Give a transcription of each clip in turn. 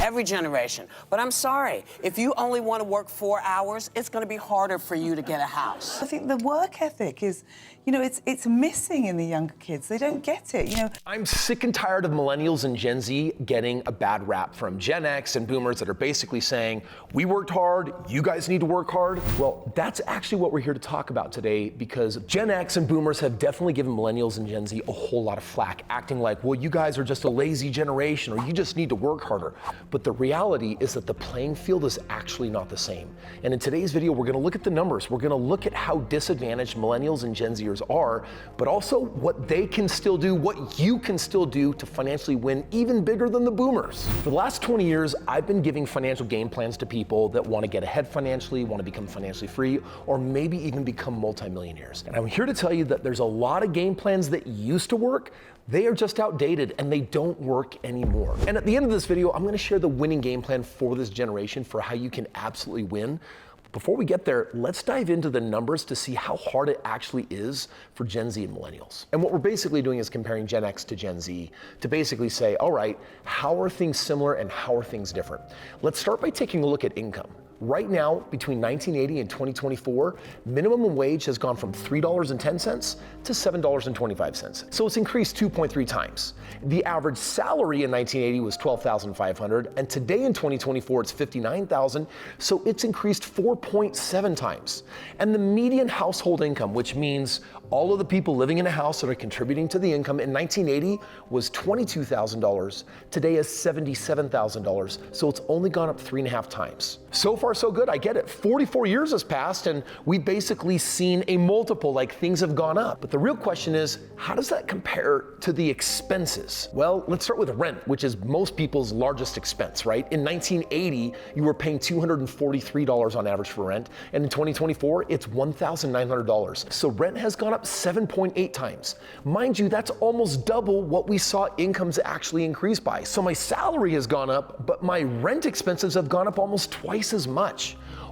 every generation. But I'm sorry, if you only want to work 4 hours, it's going to be harder for you to get a house. I think the work ethic is, you know, it's missing in the younger kids. They don't get it, you know. I'm sick and tired of millennials and Gen Z getting a bad rap from Gen X and boomers that are basically saying, we worked hard, you guys need to work hard. Well, that's actually what we're here to talk about today, because Gen X and boomers have definitely given millennials and Gen Z a whole lot of flack, acting like, well, you guys are just a lazy generation, or you just need to work harder. But the reality is that the playing field is actually not the same. And in today's video, we're gonna look at the numbers. We're gonna look at how disadvantaged millennials and Gen Zers are, but also what they can still do, what you can still do to financially win even bigger than the boomers. For the last 20 years, I've been giving financial game plans to people that want to get ahead financially, want to become financially free, or maybe even become multimillionaires. And I'm here to tell you that there's a lot of game plans that used to work. They are just outdated and they don't work anymore. And at the end of this video, I'm going to share the winning game plan for this generation for how you can absolutely win. Before we get there, let's dive into the numbers to see how hard it actually is for Gen Z and millennials. And what we're basically doing is comparing Gen X to Gen Z to basically say, all right, how are things similar and how are things different? Let's start by taking a look at income. Right now, between 1980 and 2024, minimum wage has gone from $3.10 to $7.25. So it's increased 2.3 times. The average salary in 1980 was $12,500, and today in 2024, it's $59,000, so it's increased 4.7 times. And the median household income, which means all of the people living in a house that are contributing to the income in 1980 was $22,000. Today is $77,000, so it's only gone up 3.5 times. So far, so good, I get it. 44 years has passed and we've basically seen a multiple, like things have gone up. But the real question is, how does that compare to the expenses? Well, let's start with rent, which is most people's largest expense, right? In 1980, you were paying $243 on average for rent, and in 2024, it's $1,900. So rent has gone up 7.8 times. Mind you, that's almost double what we saw incomes actually increase by. So my salary has gone up, but my rent expenses have gone up almost twice as much.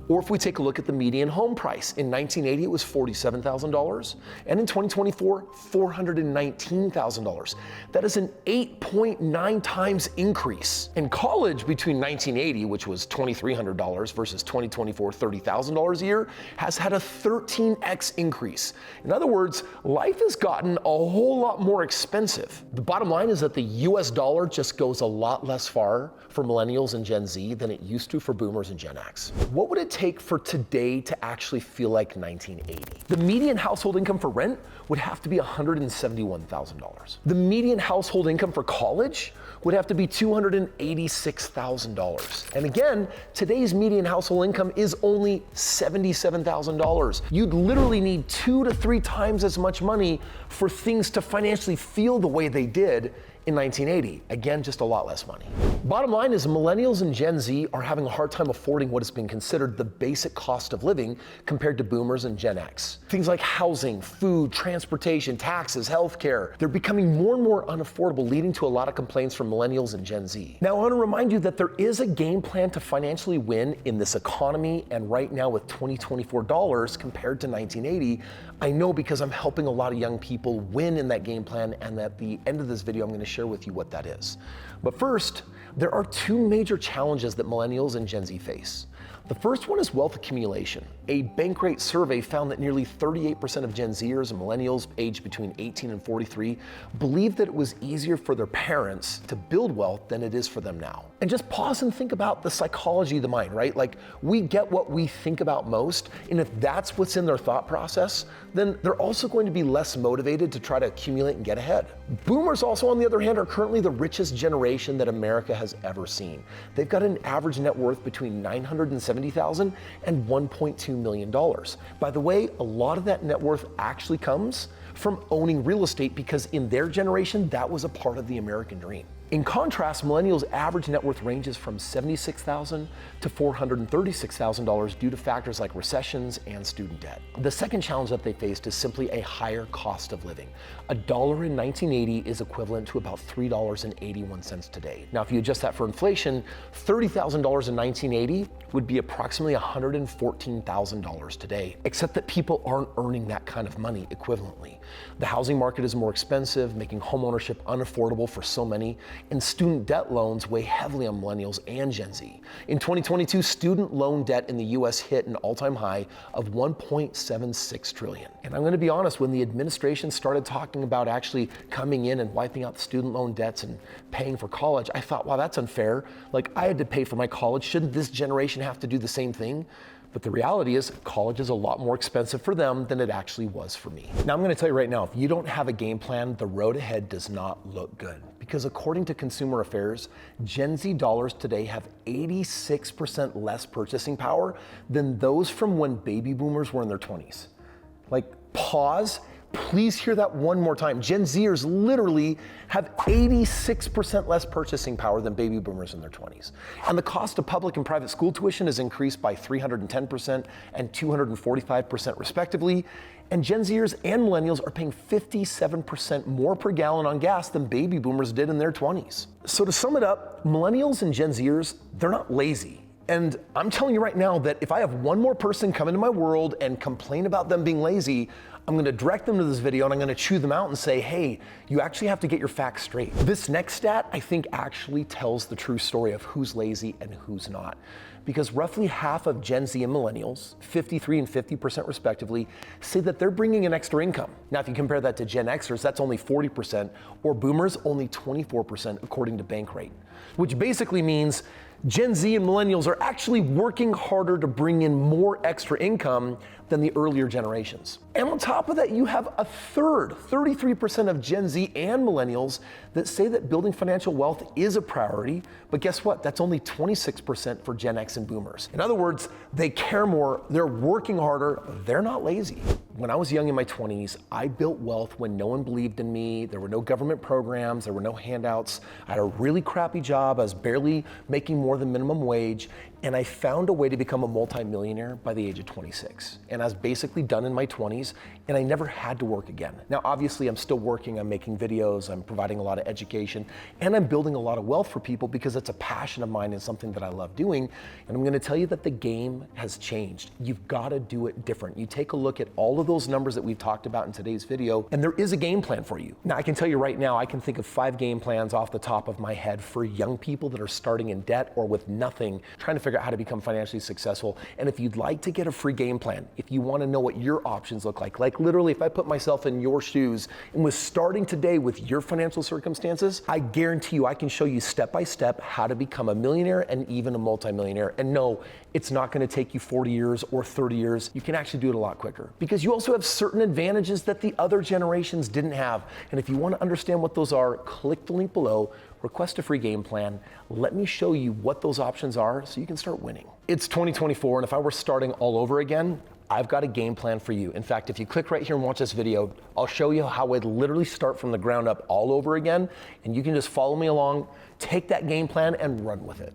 Or if we take a look at the median home price, in 1980 it was $47,000, and in 2024, $419,000. That is an 8.9 times increase. In college, between 1980, which was $2,300 versus 2024, $30,000 a year, has had a 13x increase. In other words, life has gotten a whole lot more expensive. The bottom line is that the US dollar just goes a lot less far for millennials and Gen Z than it used to for boomers and Gen X. What would it take for today to actually feel like 1980? The median household income for rent would have to be $171,000. The median household income for college would have to be $286,000. And again, today's median household income is only $77,000. You'd literally need 2 to 3 times as much money for things to financially feel the way they did in 1980. Again, just a lot less money. Bottom line is millennials and Gen Z are having a hard time affording what has been considered the basic cost of living compared to boomers and Gen X. Things like housing, food, transportation, taxes, healthcare, they're becoming more and more unaffordable, leading to a lot of complaints from millennials and Gen Z. Now, I want to remind you that there is a game plan to financially win in this economy, and right now with $2024 compared to 1980, I know because I'm helping a lot of young people win in that game plan, and at the end of this video, I'm going to share with you what that is. But first, there are 2 major challenges that millennials and Gen Z face. The first one is wealth accumulation. A Bankrate survey found that nearly 38% of Gen Zers and millennials aged between 18 and 43 believe that it was easier for their parents to build wealth than it is for them now. And just pause and think about the psychology of the mind, right? Like, we get what we think about most, and if that's what's in their thought process, then they're also going to be less motivated to try to accumulate and get ahead. Boomers also, on the other hand, are currently the richest generation that America has ever seen. They've got an average net worth between $970,000 and $1.2 million. By the way, a lot of that net worth actually comes from owning real estate, because in their generation, that was a part of the American dream. In contrast, millennials' average net worth ranges from $76,000 to $436,000 due to factors like recessions and student debt. The second challenge that they faced is simply a higher cost of living. $1 in 1980 is equivalent to about $3.81 today. Now, if you adjust that for inflation, $30,000 in 1980 would be approximately $114,000 today, except that people aren't earning that kind of money equivalently. The housing market is more expensive, making homeownership unaffordable for so many. and student debt loans weigh heavily on millennials and Gen Z. In 2022, student loan debt in the US hit an all-time high of $1.76 trillion. And I'm going to be honest, when the administration started talking about actually coming in and wiping out the student loan debts and paying for college, I thought, wow, that's unfair. Like, I had to pay for my college. Shouldn't this generation have to do the same thing? But the reality is college is a lot more expensive for them than it actually was for me. Now I'm gonna tell you right now, if you don't have a game plan, the road ahead does not look good. Because according to Consumer Affairs, Gen Z dollars today have 86% less purchasing power than those from when baby boomers were in their 20s. Like, pause. Please hear that one more time. Gen Zers literally have 86% less purchasing power than baby boomers in their 20s. And the cost of public and private school tuition has increased by 310% and 245% respectively. And Gen Zers and millennials are paying 57% more per gallon on gas than baby boomers did in their 20s. So to sum it up, millennials and Gen Zers, they're not lazy. And I'm telling you right now that if I have one more person come into my world and complain about them being lazy, I'm gonna direct them to this video and I'm gonna chew them out and say, hey, you actually have to get your facts straight. This next stat, I think, actually tells the true story of who's lazy and who's not. Because roughly half of Gen Z and millennials, 53 and 50% respectively, say that they're bringing in extra income. Now, if you compare that to Gen Xers, that's only 40%, or boomers, only 24% according to Bankrate. Which basically means Gen Z and millennials are actually working harder to bring in more extra income than the earlier generations. And on top of that, you have a third, 33% of Gen Z and millennials that say that building financial wealth is a priority, but guess what? That's only 26% for Gen X and boomers. In other words, they care more, they're working harder, they're not lazy. When I was young in my 20s, I built wealth when no one believed in me, there were no government programs, there were no handouts, I had a really crappy job, I was barely making more than minimum wage, and I found a way to become a multimillionaire by the age of 26. And I was basically done in my 20s, and I never had to work again. Now, obviously, I'm still working, I'm making videos, I'm providing a lot of education, and I'm building a lot of wealth for people because it's a passion of mine and something that I love doing. And I'm gonna tell you that the game has changed. You've gotta do it different. You take a look at all of those numbers that we've talked about in today's video, and there is a game plan for you. Now, I can tell you right now, I can think of 5 game plans off the top of my head for young people that are starting in debt or with nothing, trying to figure out how to become financially successful. And if you'd like to get a free game plan, if you want to know what your options look like literally if I put myself in your shoes and was starting today with your financial circumstances, I guarantee you I can show you step by step how to become a millionaire and even a multimillionaire. And no, it's not going to take you 40 years or 30 years. You can actually do it a lot quicker because you also have certain advantages that the other generations didn't have. And if you want to understand what those are, click the link below, request a free game plan. Let me show you what those options are so you can start winning. It's 2024, and if I were starting all over again, I've got a game plan for you. In fact, if you click right here and watch this video, I'll show you how I'd literally start from the ground up all over again, and you can just follow me along, take that game plan and run with it.